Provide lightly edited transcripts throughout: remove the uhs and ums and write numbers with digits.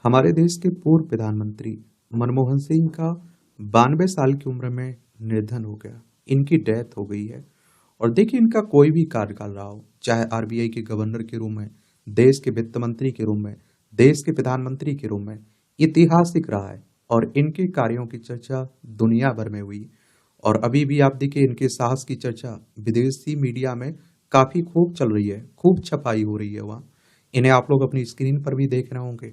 हमारे देश के पूर्व प्रधानमंत्री मनमोहन सिंह का 92 साल की उम्र में निधन हो गया। इनकी डेथ हो गई है। और देखिए, इनका कोई भी कार्यकाल रहा हो, चाहे आरबीआई के गवर्नर के रूप में, देश के वित्त मंत्री के रूप में, देश के प्रधानमंत्री के रूप में, ऐतिहासिक रहा है। और इनके कार्यों की चर्चा दुनिया भर में हुई। और अभी भी आप देखिए, इनके साहस की चर्चा विदेशी मीडिया में काफी खूब चल रही है, खूब छपाई हो रही है वहाँ। इन्हें आप लोग अपनी स्क्रीन पर भी देख रहे होंगे,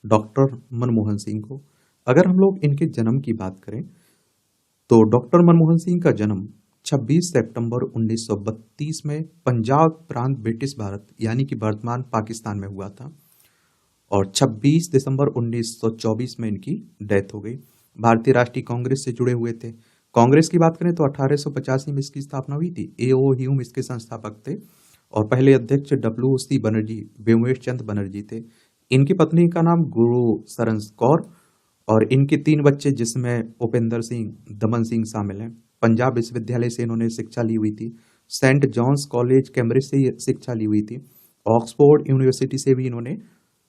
डॉक्टर मनमोहन सिंह को। अगर हम लोग इनके जन्म की बात करें तो डॉक्टर मनमोहन सिंह का जन्म 26 सितंबर 1932 में पंजाब प्रांत ब्रिटिश भारत यानी कि वर्तमान पाकिस्तान में हुआ था। और 26 दिसंबर 1924 में इनकी डेथ हो गई। भारतीय राष्ट्रीय कांग्रेस से जुड़े हुए थे। कांग्रेस की बात करें तो 1885 में इसकी स्थापना हुई थी। ए.ओ. ह्यूम इसके संस्थापक थे और पहले अध्यक्ष डब्ल्यू.सी. बनर्जी, व्योमेश चंद्र बनर्जी थे। इनकी पत्नी का नाम गुरु सरन कौर और इनके 3 बच्चे, जिसमें उपेंद्र सिंह, दमन सिंह शामिल हैं। पंजाब विश्वविद्यालय से इन्होंने शिक्षा ली हुई थी। सेंट जॉन्स कॉलेज कैम्ब्रिज से शिक्षा ली हुई थी। ऑक्सफोर्ड यूनिवर्सिटी से भी इन्होंने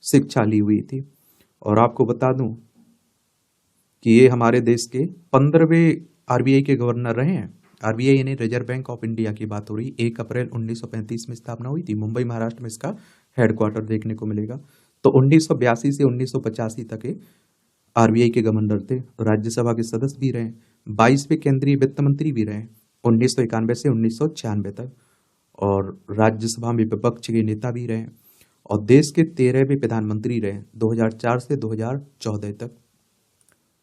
शिक्षा ली हुई थी। और आपको बता दूं कि ये हमारे देश के 15वें आरबीआई के गवर्नर रहे हैं। आरबीआई यानी रिजर्व बैंक ऑफ इंडिया की बात हो रही। 1 अप्रैल 1935 में स्थापना हुई थी। मुंबई, महाराष्ट्र में इसका हेडक्वार्टर देखने को मिलेगा। तो 1982 से 1985 तक ये आरबीआई के गवर्नर थे। राज्यसभा के सदस्य भी रहे। 22वें केंद्रीय वित्त मंत्री भी रहे 1991 से 1996 तक। और राज्यसभा में विपक्ष के नेता भी रहे और देश के 13वें प्रधानमंत्री रहे 2004 से 2014 तक।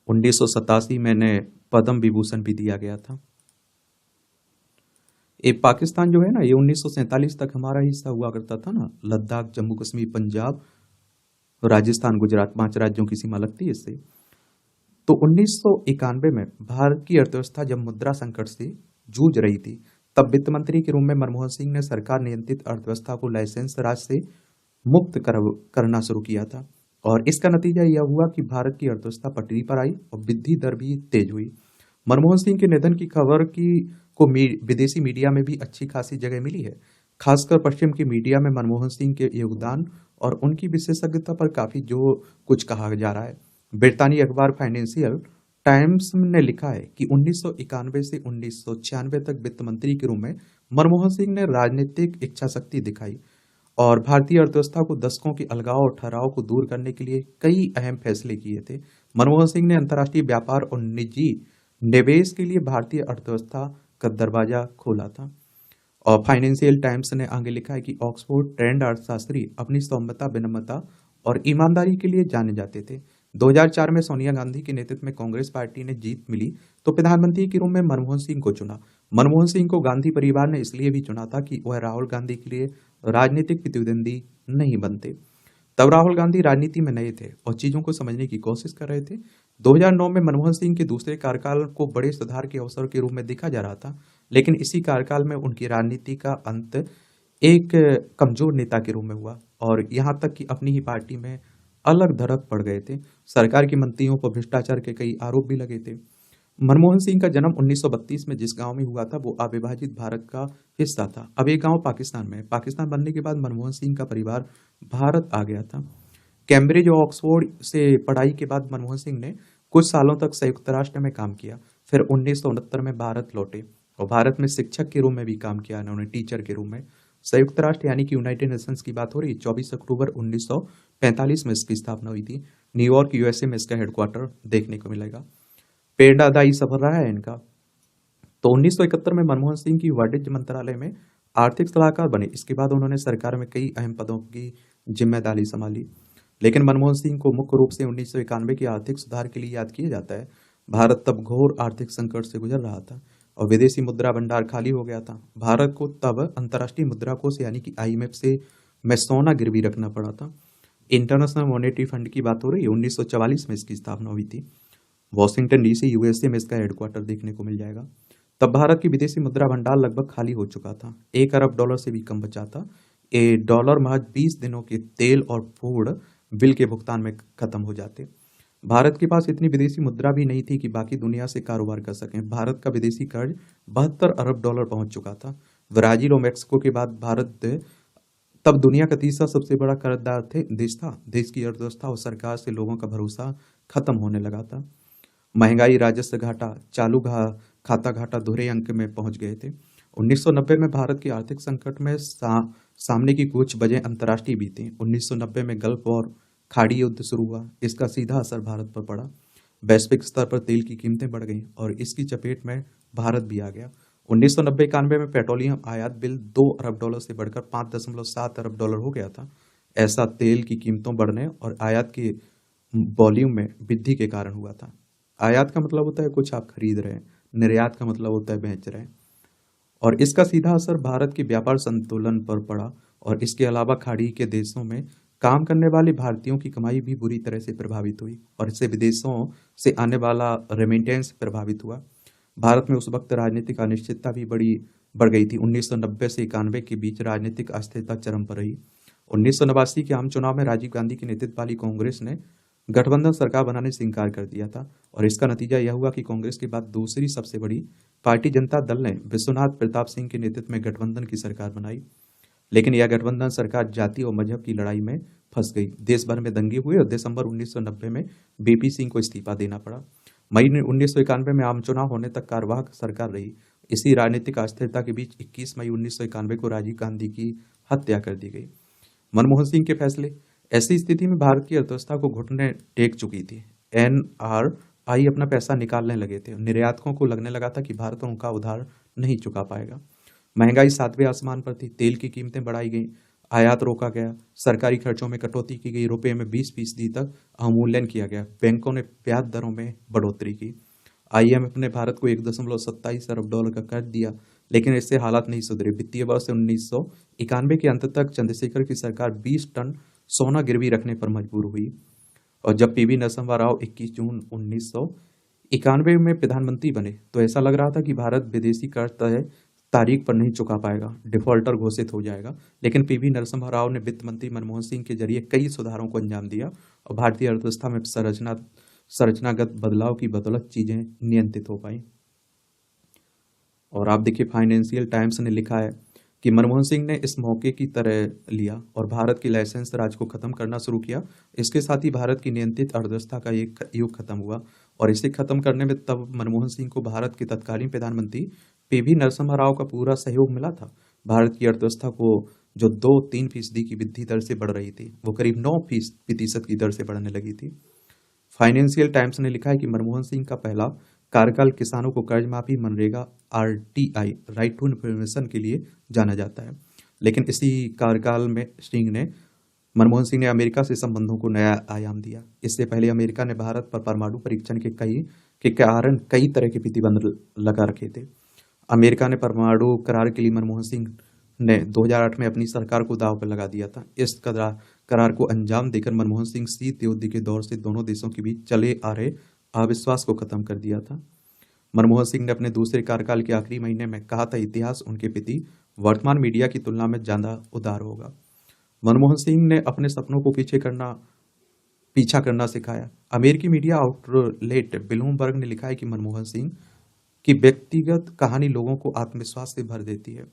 1987 में इन्हें पद्म विभूषण भी दिया गया था। ये पाकिस्तान जो है ना, ये 1947 तक हमारा हिस्सा हुआ करता था ना। लद्दाख, जम्मू कश्मीर, पंजाब, राजस्थान, गुजरात, 5 राज्यों की सीमा लगती है इससे। तो 1991 में भारत की अर्थव्यवस्था जब मुद्रा संकट से जूझ रही थी, तब वित्त मंत्री के रूप में मनमोहन सिंह ने सरकार नियंत्रित अर्थव्यवस्था को लाइसेंस राज से मुक्त करना शुरू किया था। और इसका नतीजा यह हुआ कि भारत की अर्थव्यवस्था पटरी पर आई और वृद्धि दर भी तेज हुई। मनमोहन सिंह के निधन की खबर विदेशी मीडिया में भी अच्छी खासी जगह मिली है। खासकर पश्चिम की मीडिया में मनमोहन सिंह के योगदान और उनकी विशेषज्ञता पर काफी जो कुछ कहा जा रहा है। ब्रितानी अखबार फाइनेंशियल टाइम्स ने लिखा है कि 1991 से 1996 तक वित्त मंत्री के रूप में मनमोहन सिंह ने राजनीतिक इच्छा शक्ति दिखाई और भारतीय अर्थव्यवस्था को दशकों की अलगाव और ठहराव को दूर करने के लिए कई अहम फैसले किए थे। मनमोहन सिंह ने अंतर्राष्ट्रीय व्यापार और निजी निवेश के लिए भारतीय अर्थव्यवस्था का दरवाजा खोला था। और फाइनेंशियल टाइम्स ने आगे लिखा है कि ऑक्सफोर्ड ट्रेंड अर्थशास्त्री अपनी सौम्यता, विनम्रता और ईमानदारी के लिए जाने जाते थे। 2004 में सोनिया गांधी के नेतृत्व में कांग्रेस पार्टी ने जीत मिली तो प्रधानमंत्री के रूप में मनमोहन सिंह को चुना। मनमोहन सिंह को गांधी परिवार ने इसलिए भी चुना था कि वह राहुल गांधी के लिए राजनीतिक प्रतिद्वंदी नहीं बनते। तब राहुल गांधी राजनीति में नए थे और चीजों को समझने की कोशिश कर रहे थे। 2009 में मनमोहन सिंह के दूसरे कार्यकाल को बड़े सुधार के अवसर के रूप में देखा जा रहा था, लेकिन इसी कार्यकाल में उनकी राजनीति का अंत एक कमजोर नेता के रूप में हुआ और यहां तक कि अपनी ही पार्टी में अलग धड़क पड़ गए थे। सरकार के मंत्रियों पर भ्रष्टाचार के कई आरोप भी लगे थे। मनमोहन सिंह का जन्म 1932 में जिस गांव में हुआ था वो अविभाजित भारत का हिस्सा था। अब ये गांव पाकिस्तान में है। पाकिस्तान बनने के बाद मनमोहन सिंह का परिवार भारत आ गया था। कैम्ब्रिज और ऑक्सफोर्ड से पढ़ाई के बाद मनमोहन सिंह ने कुछ सालों तक संयुक्त राष्ट्र में काम किया। फिर 1969 में भारत लौटे और भारत में शिक्षक के रूप में भी काम किया इन्होंने, टीचर के रूप में। संयुक्त राष्ट्र यानी कि यूनाइटेड नेशंस की बात हो रही। 24 अक्टूबर 1945 में इसकी स्थापना हुई थी। न्यूयॉर्क, यूएसए में इसका हेडक्वार्टर देखने को मिलेगा। प्रेरणादायी सफर रहा है इनका। तो 1971 में मनमोहन सिंह की वाणिज्य मंत्रालय में आर्थिक सलाहकार बने। इसके बाद उन्होंने सरकार में कई अहम पदों की जिम्मेदारी संभाली। लेकिन मनमोहन सिंह को मुख्य रूप से 1991 के आर्थिक सुधार के लिए याद किया जाता है। भारत तब घोर आर्थिक संकट से गुजर रहा था और विदेशी मुद्रा भंडार खाली हो गया था। भारत को तब अंतर्राष्ट्रीय मुद्रा कोष यानी कि आईएमएफ से में सोना गिरवी रखना पड़ा था। इंटरनेशनल मॉनेटरी फंड की बात हो रही है। 1944 में इसकी स्थापना हुई थी। वॉशिंगटन डीसी, यूएसए में इसका हेडक्वार्टर देखने को मिल जाएगा। तब भारत की विदेशी मुद्रा भंडार लगभग खाली हो चुका था। $1 अरब से भी कम बचा था। ये डॉलर महज 20 दिनों के तेल और फूड बिल के भुगतान में खत्म हो जाते। भारत के पास इतनी विदेशी मुद्रा भी नहीं थी कि बाकी दुनिया से कारोबार कर सकें। भारत का विदेशी कर्ज $72 अरब पहुंच चुका था। ब्राजील और मेक्सिको के बाद भारत तब दुनिया का तीसरा सबसे बड़ा कर्जदार देश था। देश की अर्थव्यवस्था और सरकार से लोगों का भरोसा खत्म होने लगा था। महंगाई, राजस्व घाटा, खाता घाटा दोहरे अंक में पहुंच गए थे। 1990 में भारत की आर्थिक संकट में सामने की कुछ वजह अंतर्राष्ट्रीय भी थी। 1990 में गल्फ वॉर, खाड़ी युद्ध शुरू हुआ। इसका सीधा असर भारत पर पड़ा। वैश्विक स्तर पर तेल की कीमतें बढ़ गईं और इसकी चपेट में भारत भी आ गया। 1990-91 में पेट्रोलियम आयात बिल $2 अरब से बढ़कर $5.7 अरब हो गया था। ऐसा तेल की कीमतों बढ़ने और आयात की वॉल्यूम में वृद्धि के कारण हुआ था। आयात का मतलब होता है कुछ आप खरीद रहे हैं, निर्यात का मतलब होता है बेच रहे हैं। और इसका सीधा असर भारत के व्यापार संतुलन पर पड़ा और इसके अलावा खाड़ी के देशों में काम करने वाले भारतीयों की कमाई भी बुरी तरह से प्रभावित हुई और इससे विदेशों से आने वाला रेमिटेंस प्रभावित हुआ। भारत में उस वक्त राजनीतिक अनिश्चितता भी बढ़ गई थी। 1990 से 91 के बीच राजनीतिक अस्थिरता चरम पर रही। 1989 के आम चुनाव में राजीव गांधी के नेतृत्व वाली कांग्रेस ने गठबंधन सरकार बनाने से इंकार कर दिया था और इसका नतीजा यह हुआ कि कांग्रेस के बाद दूसरी सबसे बड़ी पार्टी जनता दल ने विश्वनाथ प्रताप सिंह के नेतृत्व में गठबंधन की सरकार बनाई। लेकिन यह गठबंधन सरकार जाति और मजहब की लड़ाई में फंस गई। देश भर में दंगे हुए और दिसंबर 1990 में बीपी सिंह को इस्तीफा देना पड़ा। मई 1991 में आम चुनाव होने तक कार्यवाहक सरकार रही। इसी राजनीतिक अस्थिरता के बीच 21 मई 1991 को राजीव गांधी की हत्या कर दी गई। मनमोहन सिंह के फैसले। ऐसी स्थिति में भारत की अर्थव्यवस्था को घुटने टेक चुकी थी। एनआरआई अपना पैसा निकालने लगे थे। निर्यातकों को लगने लगा था कि भारत उनका उधार नहीं चुका पाएगा। महंगाई 7वें आसमान पर थी। तेल की कीमतें बढ़ाई गई, आयात रोका गया, सरकारी खर्चों में कटौती की गई, रुपये में 20% तक अवमूल्यन किया गया, बैंकों ने ब्याज दरों में बढ़ोतरी की। आईएमएफ ने भारत को $1.27 अरब का कर्ज दिया, लेकिन इससे हालात नहीं सुधरे। वित्तीय वर्ष 1991 के अंत तक चंद्रशेखर की सरकार 20 टन सोना गिरवी रखने पर मजबूर हुई और जब पीवी नरसिम्हा राव 21 जून 1991 में प्रधानमंत्री बने तो ऐसा लग रहा था कि भारत विदेशी कर्ज तय तारीख पर नहीं चुका पाएगा, डिफॉल्टर घोषित हो जाएगा। लेकिन पीवी नरसिम्हा राव ने वित्त मंत्री मनमोहन सिंह के जरिए कई सुधारों को अंजाम दिया और भारतीय अर्थव्यवस्था में संरचनागत बदलाव की बदौलत चीजें नियंत्रित हो पाई। और आप देखिए, फाइनेंशियल टाइम्स ने लिखा है कि मनमोहन सिंह ने इस मौके की तरह लिया और भारत की लाइसेंस राज को खत्म करना शुरू किया। इसके साथ ही भारत की नियंत्रित अर्थव्यवस्था का एक युग खत्म हुआ और इसे खत्म करने में तब मनमोहन सिंह को भारत के तत्कालीन प्रधानमंत्री पीवी नरसिम्हा राव का पूरा सहयोग मिला था। भारत की अर्थव्यवस्था को जो 2-3% की वृद्धि दर से बढ़ रही थी, वो करीब 9% की दर से बढ़ने लगी थी। फाइनेंशियल टाइम्स ने लिखा है कि मनमोहन सिंह का पहला कार्यकाल किसानों को कर्ज माफी, MNREGA, RTI, right to information के लिए जाना जाता है। लेकिन इसी कार्यकाल में मनमोहन सिंह ने अमेरिका से संबंधों को नया आयाम दिया। इससे पहले अमेरिका ने भारत पर परमाणु परीक्षण के कारण कई तरह के प्रतिबंध लगा रखे थे। अमेरिका ने परमाणु करार के लिए मनमोहन सिंह ने 2008 में अपनी सरकार को दांव पर लगा दिया था। इस करार को अंजाम देकर मनमोहन सिंह शीत युद्ध के दौर से दोनों देशों के बीच चले आ रहे अविश्वास को खत्म कर दिया था। मनमोहन सिंह ने अपने दूसरे कार्यकाल के आखिरी महीने में कहा था, इतिहास उनके प्रति वर्तमान मीडिया की तुलना में ज्यादा उदार होगा। मनमोहन सिंह ने अपने सपनों को पीछा करना सिखाया। अमेरिकी मीडिया आउटलेट ब्लूमबर्ग ने लिखा है कि मनमोहन सिंह की व्यक्तिगत कहानी लोगों को आत्मविश्वास से भर देती है।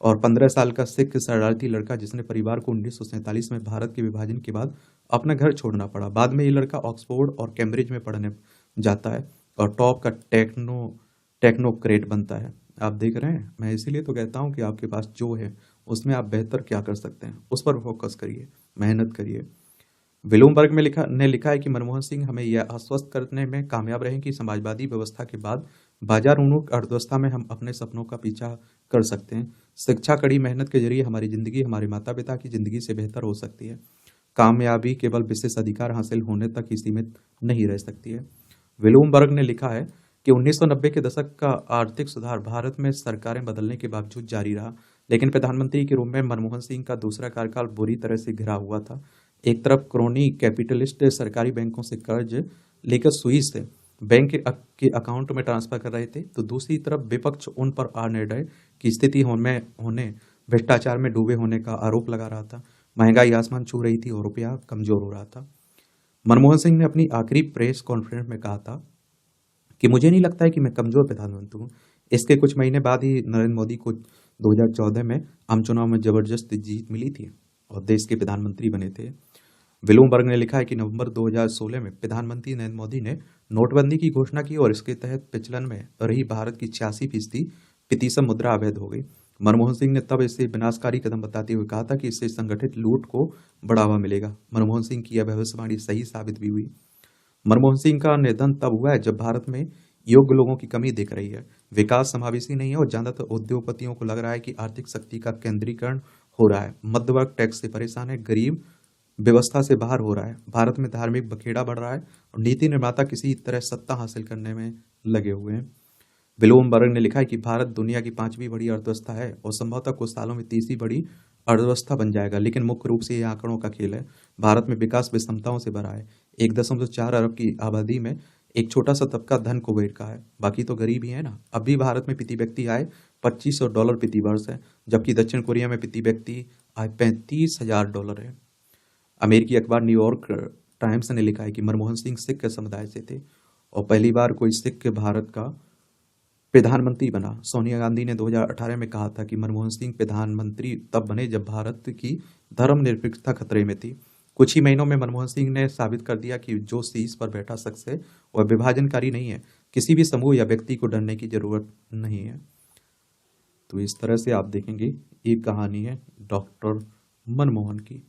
और 15 साल का सिख शरणार्थी लड़का जिसने परिवार को 1947 में भारत के विभाजन के बाद अपना घर छोड़ना पड़ा। बाद में ये लड़का ऑक्सफोर्ड और कैम्ब्रिज में पढ़ने जाता है और टॉप का टेक्नोक्रेट बनता है। आप देख रहे हैं, मैं इसीलिए तो कहता हूँ कि आपके पास जो है उसमें आप बेहतर क्या कर सकते हैं, उस पर फोकस करिए, मेहनत करिए। ब्लूमबर्ग ने लिखा है कि मनमोहन सिंह हमें यह आश्वस्त करने में कामयाब रहे कि समाजवादी व्यवस्था के बाद बाजार उन्मुख अर्थव्यवस्था में हम अपने सपनों का पीछा कर सकते हैं। शिक्षा, कड़ी मेहनत के जरिए हमारी जिंदगी हमारे माता पिता की जिंदगी से बेहतर हो सकती है। कामयाबी केवल विशेष अधिकार हासिल होने तक ही सीमित नहीं रह सकती है। ब्लूमबर्ग ने लिखा है कि 1990 के दशक का आर्थिक सुधार भारत में सरकारें बदलने के बावजूद जारी रहा, लेकिन प्रधानमंत्री के रूप में मनमोहन सिंह का दूसरा कार्यकाल बुरी तरह से घिरा हुआ था। एक तरफ क्रोनी कैपिटलिस्ट सरकारी बैंकों से कर्ज लेकर स्विस से बैंक के अकाउंट में ट्रांसफर कर रहे थे, तो दूसरी तरफ विपक्ष उन पर अनिर्णय की स्थिति होने भ्रष्टाचार में डूबे होने का आरोप लगा रहा था। महंगाई आसमान छू रही थी और रुपया कमजोर हो रहा था। मनमोहन सिंह ने अपनी आखिरी प्रेस कॉन्फ्रेंस में कहा था कि मुझे नहीं लगता है कि मैं कमजोर प्रधानमंत्री हूँ। इसके कुछ महीने बाद ही नरेंद्र मोदी को 2014 में आम चुनाव में जबरदस्त जीत मिली थी। और देश के प्रधानमंत्री बने थे। ब्लूमबर्ग ने लिखा है कि नवंबर 2016 में प्रधानमंत्री नरेंद्र मोदी ने नोटबंदी की घोषणा की और इसके तहत प्रचलन में रही भारत की 86% प्रतिशत मुद्रा अवैध हो गई। मनमोहन सिंह ने तब इसे विनाशकारी कदम बताते हुए कहा था कि इससे संगठित लूट को बढ़ावा मिलेगा। मनमोहन सिंह की यह भविष्यवाणी सही साबित भी हुई। मनमोहन सिंह का निधन तब हुआ है जब भारत में योग्य लोगों की कमी दिख रही है, विकास समावेशी नहीं है और ज्यादातर उद्योगपतियों को लग रहा है कि आर्थिक शक्ति का केंद्रीकरण हो रहा है। मध्य वर्ग टैक्स से परेशान है, गरीब व्यवस्था से बाहर हो रहा है, भारत में धार्मिक बखेड़ा बढ़ रहा है और नीति निर्माता किसी तरह सत्ता हासिल करने में लगे हुए हैं। ब्लूमबर्ग ने लिखा है कि भारत दुनिया की 5वीं बड़ी अर्थव्यवस्था है और संभवतः कुछ सालों में 30वीं बड़ी अर्थव्यवस्था बन जाएगा, लेकिन मुख्य रूप से यह आंकड़ों का खेल है। भारत में विकास विषमताओं से भरा है। 1.4 अरब की आबादी में एक छोटा सा तबका धन को बेच रहा है, बाकी तो गरीब ही है ना। अभी भारत में प्रति व्यक्ति आय $2500 प्रति वर्ष है, जबकि दक्षिण कोरिया में प्रति व्यक्ति आय $35,000 है। अमेरिकी अखबार न्यूयॉर्क टाइम्स ने लिखा है कि मनमोहन सिंह सिख समुदाय से थे और पहली बार कोई सिख भारत का प्रधानमंत्री बना। सोनिया गांधी ने 2018 में कहा था कि मनमोहन सिंह प्रधानमंत्री तब बने जब भारत की धर्मनिरपेक्षता खतरे में थी। कुछ ही महीनों में मनमोहन सिंह ने साबित कर दिया कि जो शीश पर बैठा शख्स है वह विभाजनकारी नहीं है। किसी भी समूह या व्यक्ति को डरने की जरूरत नहीं है। तो इस तरह से आप देखेंगे एक कहानी है डॉक्टर मनमोहन की।